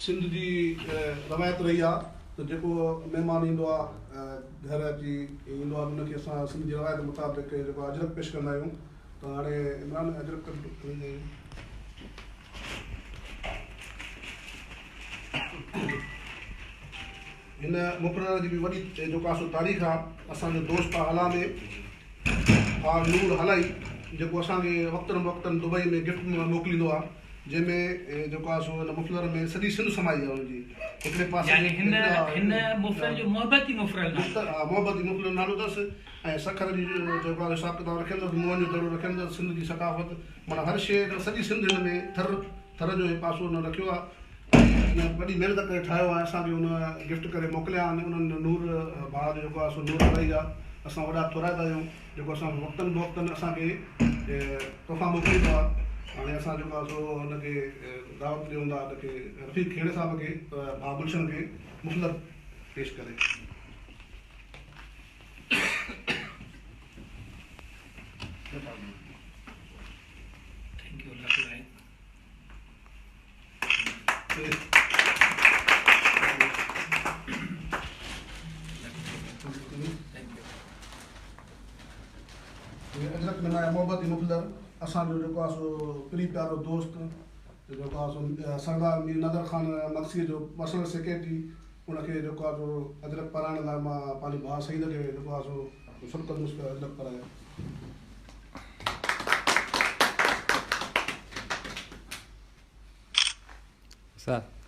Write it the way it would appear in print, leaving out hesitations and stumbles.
सिंध जी रवायत रही आहे त जेको महिमान ईंदो आहे घर अची ईंदो आहे उनखे असां सिंध जी रवायत मुताबिक़ जेको अजरक पेश कंदा आहियूं त हाणे इमरान अजरक हिन मुक़रर जी बि वॾी जेको आहे सो तारीख़ आहे असांजो दोस्त आहे अला में नूर हलाई जेको असांखे वक़्तनि वक़्तनि दुबई में गिफ्ट मोकिलींदो आहे जंहिंमें जेको आहे सो हिन मुफ़लर में सॼी सिंध समाई आहे हुनजी हिकिड़े पासे मोहबती मुफ़लर नालो अथसि ऐं सखर जी जेको आहे हिसाब किताब रखंदुसि मुंहं जो दड़ो रखंदुसि सिंध जी सकाफ़त माना हर शइ सॼी सिंध हिन में थर जो पासो हुन रखियो आहे वॾी महिनत करे ठाहियो आहे असांखे हुन गिफ्ट करे मोकिलिया आहिनि उन्हनि नूर भाउ जो जेको आहे सो नूर हलाई आहे असां वॾा थोराईंदा आहियूं जेको असां वक़्तनि वक़्तनि असांखे तोहफ़ा मोकिलींदो आहे हाणे असां जेको आहे सो हुनखे दावत ॾियूं था हुनखे रफ़ीक खेड़े साहिब खे भाउ गुलशन खे मुफ़लर पेश करे अजरक में मोहब्बती मुफ़लर असांजो जेको आहे सो प्री प्यारो दोस्त जेको आहे सो सरदार मीर नदर ख़ान मक्सी जो पर्सनल सेक्रेटरी उनखे जेको आहे सो अजरक पाराइण लाइ मां पंहिंजे भाउ सईद खे जेको आहे सो शुरू कंदुसि अजरक पारायो सर